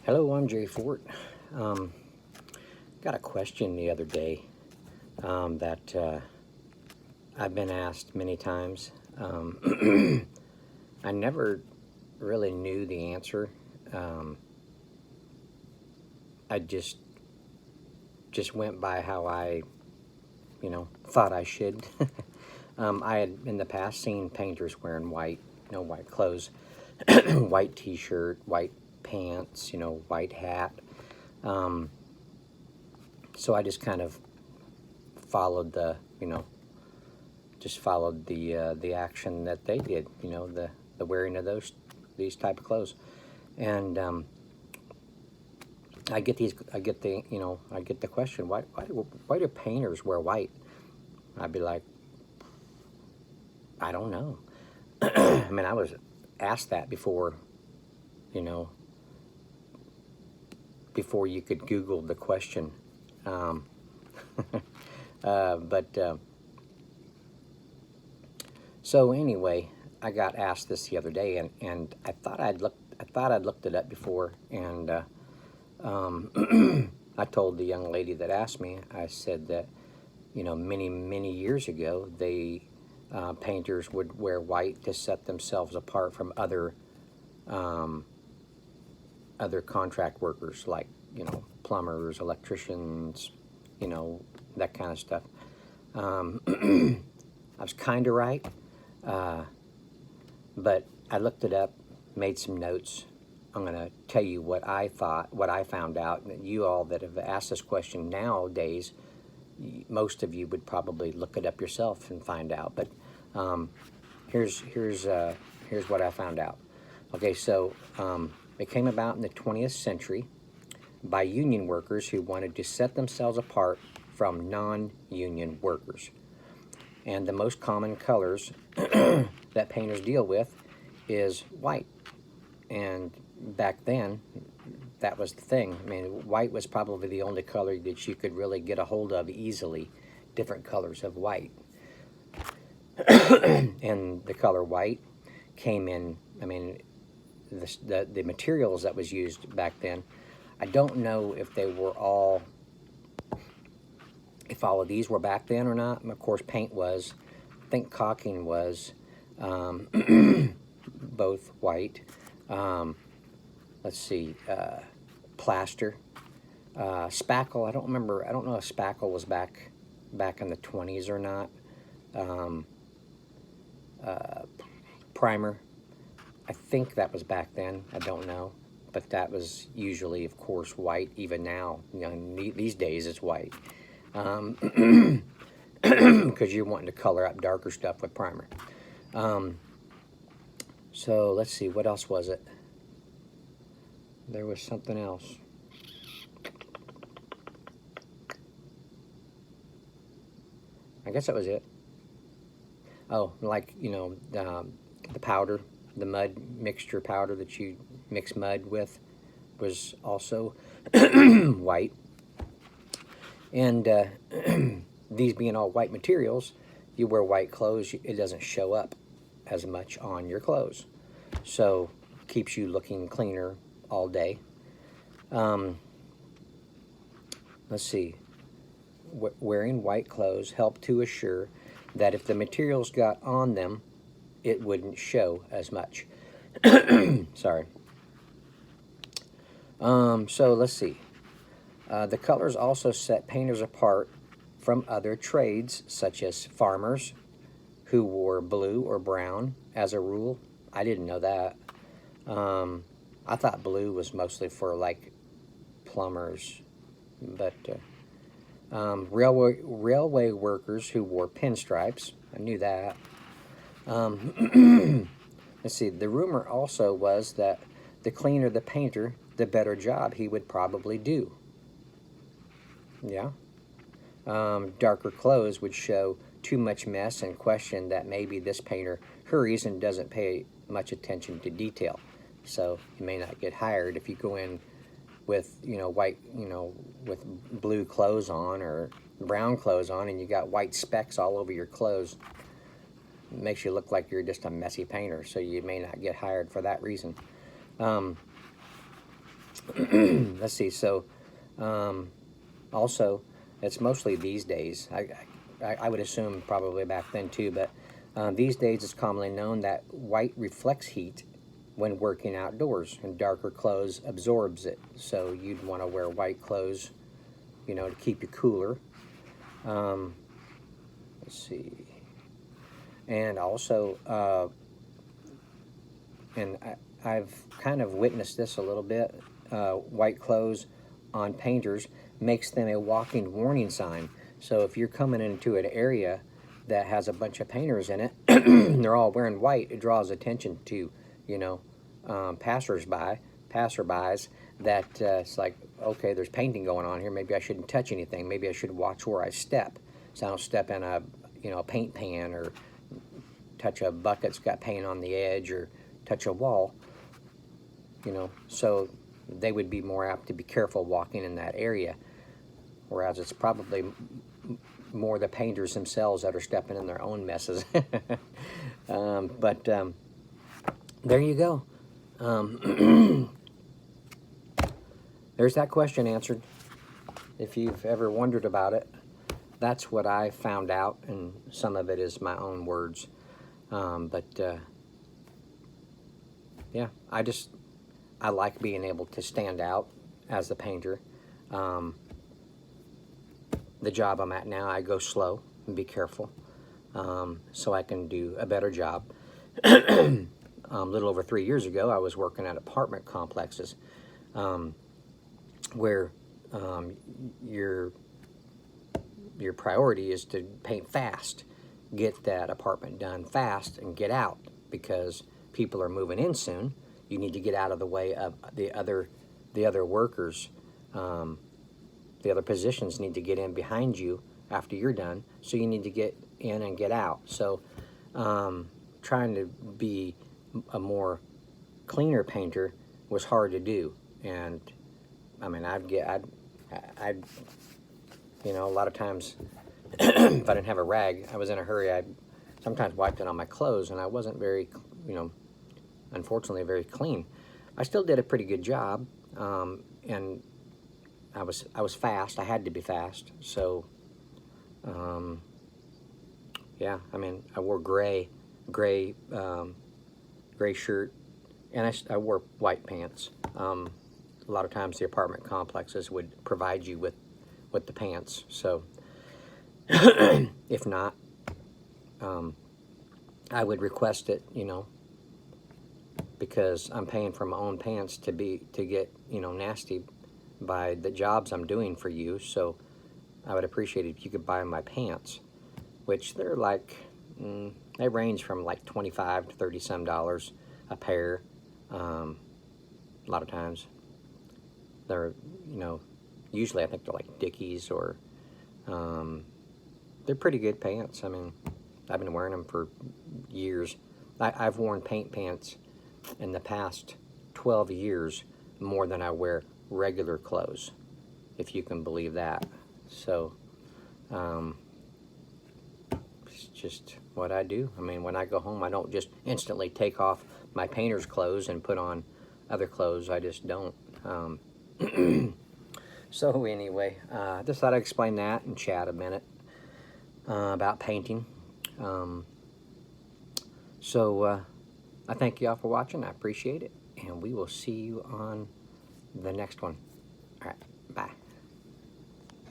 Hello, I'm Jay Fort. Um, got a question the other day that I've been asked many times. I never really knew the answer. Um, I just went by how I, thought I should. I had in the past seen painters wearing white, white clothes, white T-shirt, white pants, white hat. Um, so I just kind of followed the action that they did, the wearing of these type of clothes. And I get the question, why do painters wear white? I'd be like, I don't know. I mean, I was asked that before, you know, before you could Google the question. Um, but So anyway, I got asked this the other day, and I thought I'd looked it up before, and I told the young lady that asked me, I said that, many years ago, painters would wear white to set themselves apart from um, other contract workers, like, plumbers, electricians, that kind of stuff. I was kind of right, uh, but I looked it up, made some notes. I'm going to tell you what I thought, what I found out. And you all that have asked this question nowadays, most of you would probably look it up yourself and find out. But um, here's what I found out. Okay, so it came about in the 20th century by union workers who wanted to set themselves apart from non-union workers. And the most common colors that painters deal with is white. And back then, that was the thing. I mean, white was probably the only color that you could really get a hold of easily, different colors of white. And the color white came in, I mean, the materials that was used back then, I don't know if they were all, if all of these were back then or not. And of course, paint was. I think caulking was both white. Um, let's see, plaster, spackle. I don't remember. I don't know if spackle was back in the 20s or not. Um, Primer. I think that was back then. I don't know, but that was usually, of course, white. Even now, these days it's white. Because you're wanting to color up darker stuff with primer. So let's see, what else was it? There was something else. I guess that was it. Oh, like, the powder, the mud mixture powder that you mix mud with was also white. And these being all white materials, you wear white clothes, it doesn't show up as much on your clothes. So keeps you looking cleaner all day. Let's see. Wearing white clothes helped to assure that if the materials got on them, it wouldn't show as much. Sorry. So let's see. The colors also set painters apart from other trades, such as farmers who wore blue or brown as a rule. I didn't know that. I thought blue was mostly for like plumbers, but railway workers who wore pinstripes. I knew that. Let's see. The rumor also was that the cleaner the painter, the better job he would probably do. Yeah. Darker clothes would show too much mess and question that maybe this painter hurries and doesn't pay much attention to detail. So you may not get hired if you go in with, white, with blue clothes on or brown clothes on and you got white specks all over your clothes. It makes you look like you're just a messy painter, so you may not get hired for that reason. let's see. So, also, it's mostly these days. I would assume probably back then too, but these days it's commonly known that white reflects heat when working outdoors, and darker clothes absorbs it. So you'd want to wear white clothes, you know, to keep you cooler. Let's see. And also, I've kind of witnessed this a little bit. White clothes on painters makes them a walking warning sign. So if you're coming into an area that has a bunch of painters in it, and they're all wearing white, it draws attention to, you know, passerbys, that it's like, okay, there's painting going on here. Maybe I shouldn't touch anything. Maybe I should watch where I step, so I don't step in a, you know, a paint pan, or touch a bucket that's got paint on the edge, or touch a wall, you know. So they would be more apt to be careful walking in that area, whereas it's probably more the painters themselves that are stepping in their own messes. But there you go. There's that question answered. If you've ever wondered about it, that's what I found out, and some of it is my own words. Yeah, I like being able to stand out as the painter. The job I'm at now, I go slow and be careful, so I can do a better job. A little over 3 years ago, I was working at apartment complexes, where your priority is to paint fast, get that apartment done fast, and get out, because people are moving in soon. You need to get out of the way of the other workers. The other positions need to get in behind you after you're done, so you need to get in and get out. So trying to be a more cleaner painter was hard to do. And I mean, I'd you know, a lot of times if I didn't have a rag, I was in a hurry, I'd sometimes wiped it on my clothes, and I wasn't very, you know, unfortunately very clean. I still did a pretty good job, and I was fast. I had to be fast. So yeah, I mean, I wore gray shirt, and I wore white pants. A lot of times the apartment complexes would provide you with the pants. So if not, I would request it, you know, because I'm paying for my own pants to get, you know, nasty by the jobs I'm doing for you. So I would appreciate it if you could buy my pants, which they're like, they range from like $25 to $30 some a pair. A lot of times they're, you know, usually I think they're like Dickies, or they're pretty good pants. I mean, I've been wearing them for years. I've worn paint pants in the past 12 years more than I wear regular clothes, if you can believe that. So it's just what I do. I mean, when I go home, I don't just instantly take off my painter's clothes and put on other clothes. I just don't. So anyway, just thought I'd explain that and chat a minute about painting. I thank you all for watching. I appreciate it, and we will see you on the next one. All right, bye.